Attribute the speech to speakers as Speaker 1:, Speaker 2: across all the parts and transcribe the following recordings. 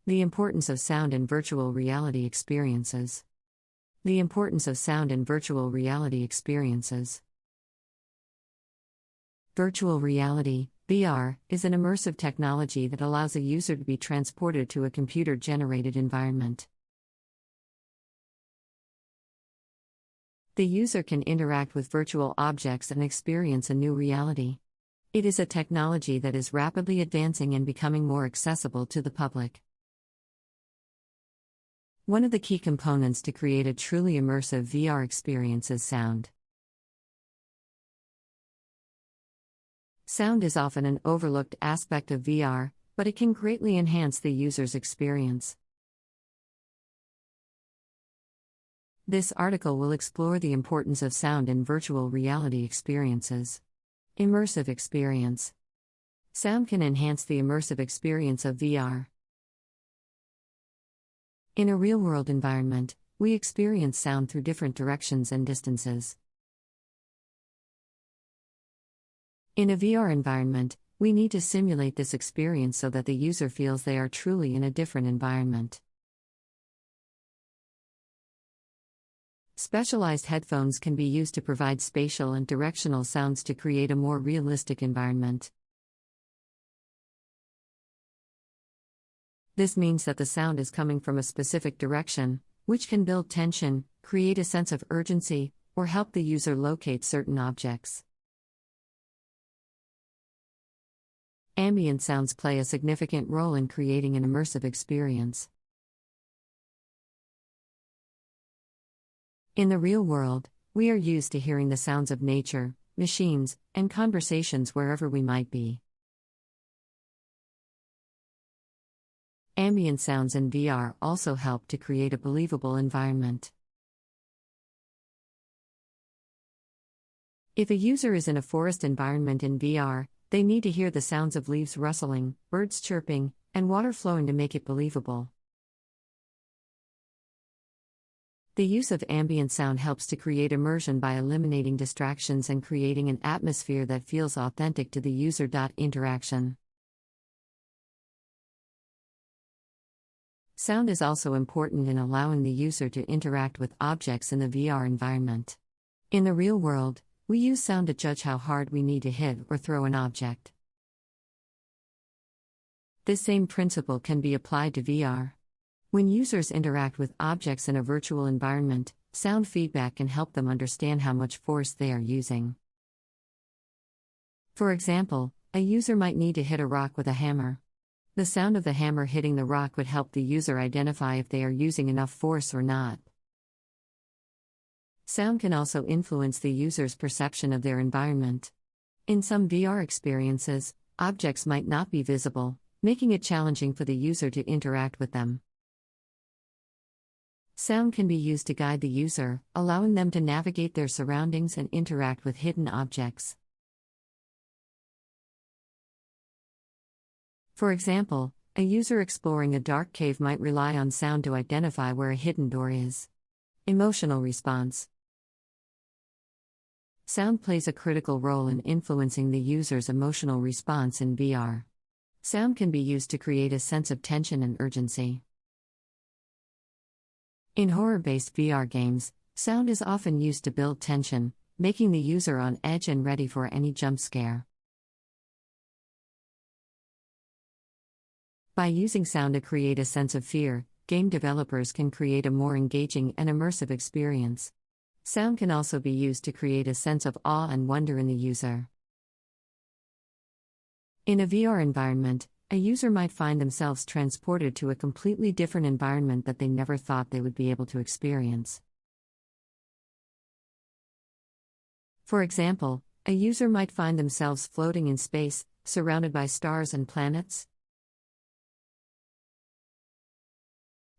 Speaker 1: The importance of sound in virtual reality experiences. The importance of sound in virtual reality experiences. Virtual reality, VR, is an immersive technology that allows a user to be transported to a computer-generated environment. The user can interact with virtual objects and experience a new reality. It is a technology that is rapidly advancing and becoming more accessible to the public. One of the key components to create a truly immersive VR experience is sound. Sound is often an overlooked aspect of VR, but it can greatly enhance the user's experience. This article will explore the importance of sound in virtual reality experiences. Immersive experience. Sound can enhance the immersive experience of VR. In a real-world environment, we experience sound through different directions and distances. In a VR environment, we need to simulate this experience so that the user feels they are truly in a different environment. Specialized headphones can be used to provide spatial and directional sounds to create a more realistic environment. This means that the sound is coming from a specific direction, which can build tension, create a sense of urgency, or help the user locate certain objects. Ambient sounds play a significant role in creating an immersive experience. In the real world, we are used to hearing the sounds of nature, machines, and conversations wherever we might be. Ambient sounds in VR also help to create a believable environment. If a user is in a forest environment in VR, they need to hear the sounds of leaves rustling, birds chirping, and water flowing to make it believable. The use of ambient sound helps to create immersion by eliminating distractions and creating an atmosphere that feels authentic to the user. Interaction. Sound is also important in allowing the user to interact with objects in the VR environment. In the real world, we use sound to judge how hard we need to hit or throw an object. This same principle can be applied to VR. When users interact with objects in a virtual environment, sound feedback can help them understand how much force they are using. For example, a user might need to hit a rock with a hammer. The sound of the hammer hitting the rock would help the user identify if they are using enough force or not. Sound can also influence the user's perception of their environment. In some VR experiences, objects might not be visible, making it challenging for the user to interact with them. Sound can be used to guide the user, allowing them to navigate their surroundings and interact with hidden objects. For example, a user exploring a dark cave might rely on sound to identify where a hidden door is. Emotional response. Sound plays a critical role in influencing the user's emotional response in VR. Sound can be used to create a sense of tension and urgency. In horror-based VR games, sound is often used to build tension, making the user on edge and ready for any jump scare. By using sound to create a sense of fear, game developers can create a more engaging and immersive experience. Sound can also be used to create a sense of awe and wonder in the user. In a VR environment, a user might find themselves transported to a completely different environment that they never thought they would be able to experience. For example, a user might find themselves floating in space, surrounded by stars and planets.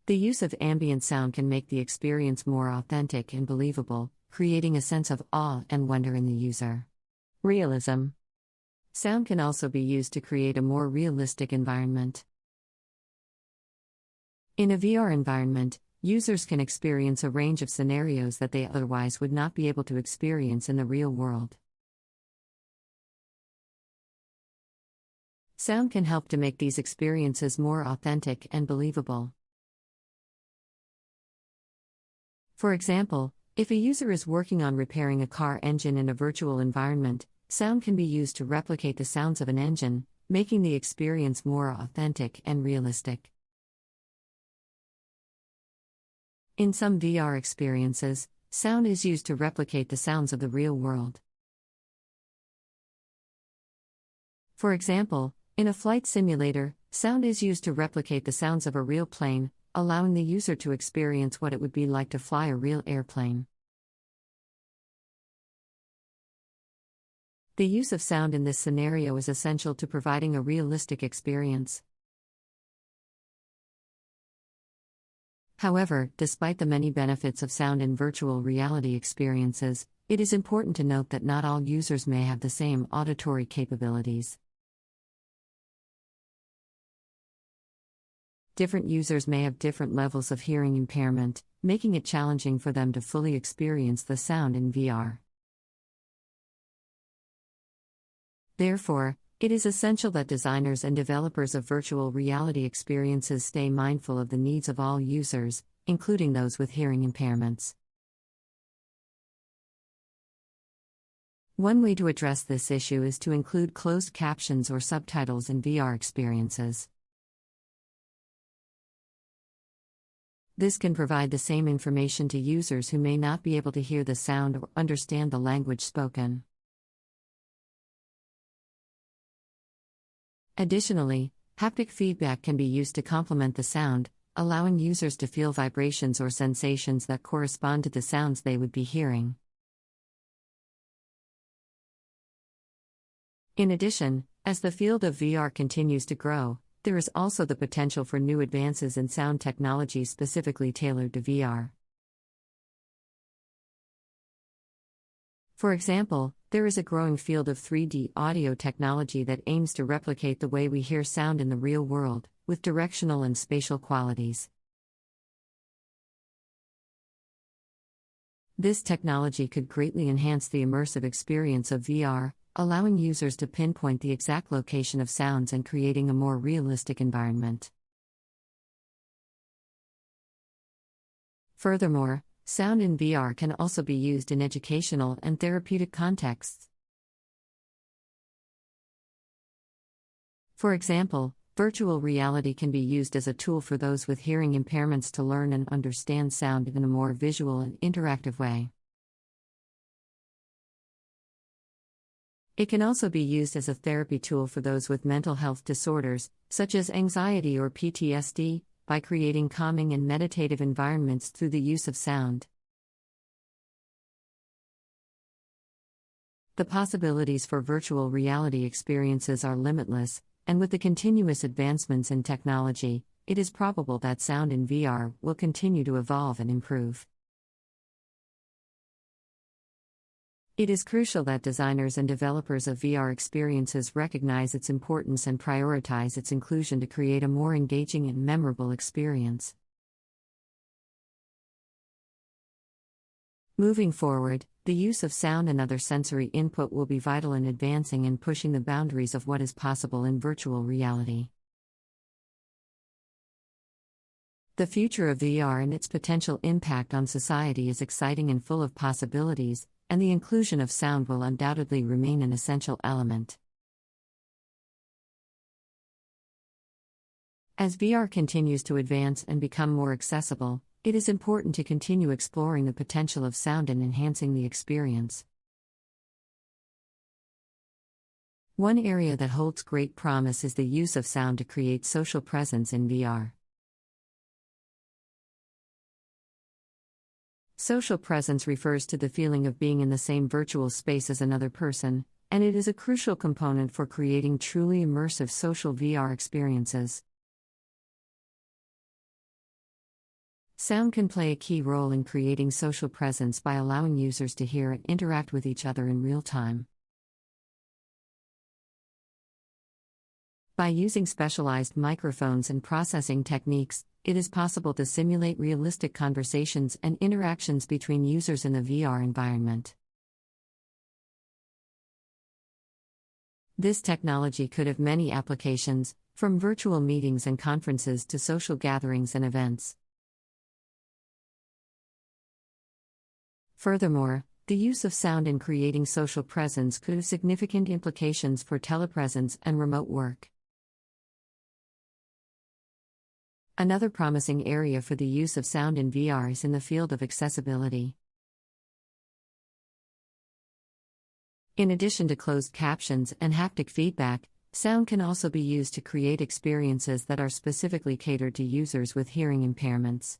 Speaker 1: The use of ambient sound can make the experience more authentic and believable, creating a sense of awe and wonder in the user. Realism. Sound can also be used to create a more realistic environment. In a VR environment, users can experience a range of scenarios that they otherwise would not be able to experience in the real world. Sound can help to make these experiences more authentic and believable. For example, if a user is working on repairing a car engine in a virtual environment, sound can be used to replicate the sounds of an engine, making the experience more authentic and realistic. In some VR experiences, sound is used to replicate the sounds of the real world. For example, in a flight simulator, sound is used to replicate the sounds of a real plane, allowing the user to experience what it would be like to fly a real airplane. The use of sound in this scenario is essential to providing a realistic experience. However, despite the many benefits of sound in virtual reality experiences, it is important to note that not all users may have the same auditory capabilities. Different users may have different levels of hearing impairment, making it challenging for them to fully experience the sound in VR. Therefore, it is essential that designers and developers of virtual reality experiences stay mindful of the needs of all users, including those with hearing impairments. One way to address this issue is to include closed captions or subtitles in VR experiences. This can provide the same information to users who may not be able to hear the sound or understand the language spoken. Additionally, haptic feedback can be used to complement the sound, allowing users to feel vibrations or sensations that correspond to the sounds they would be hearing. In addition, as the field of VR continues to grow, there is also the potential for new advances in sound technology specifically tailored to VR. For example, there is a growing field of 3D audio technology that aims to replicate the way we hear sound in the real world, with directional and spatial qualities. This technology could greatly enhance the immersive experience of VR, allowing users to pinpoint the exact location of sounds and creating a more realistic environment. Furthermore, sound in VR can also be used in educational and therapeutic contexts. For example, virtual reality can be used as a tool for those with hearing impairments to learn and understand sound in a more visual and interactive way. It can also be used as a therapy tool for those with mental health disorders, such as anxiety or PTSD, by creating calming and meditative environments through the use of sound. The possibilities for virtual reality experiences are limitless, and with the continuous advancements in technology, it is probable that sound in VR will continue to evolve and improve. It is crucial that designers and developers of VR experiences recognize its importance and prioritize its inclusion to create a more engaging and memorable experience. Moving forward, the use of sound and other sensory input will be vital in advancing and pushing the boundaries of what is possible in virtual reality. The future of VR and its potential impact on society is exciting and full of possibilities, and the inclusion of sound will undoubtedly remain an essential element. As VR continues to advance and become more accessible, it is important to continue exploring the potential of sound and enhancing the experience. One area that holds great promise is the use of sound to create social presence in VR. Social presence refers to the feeling of being in the same virtual space as another person, and it is a crucial component for creating truly immersive social VR experiences. Sound can play a key role in creating social presence by allowing users to hear and interact with each other in real time. By using specialized microphones and processing techniques, it is possible to simulate realistic conversations and interactions between users in the VR environment. This technology could have many applications, from virtual meetings and conferences to social gatherings and events. Furthermore, the use of sound in creating social presence could have significant implications for telepresence and remote work. Another promising area for the use of sound in VR is in the field of accessibility. In addition to closed captions and haptic feedback, sound can also be used to create experiences that are specifically catered to users with hearing impairments.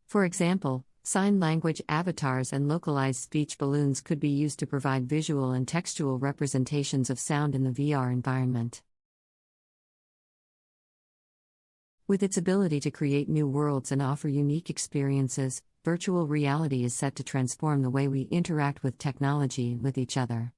Speaker 1: For example, sign language avatars and localized speech balloons could be used to provide visual and textual representations of sound in the VR environment. With its ability to create new worlds and offer unique experiences, virtual reality is set to transform the way we interact with technology and with each other.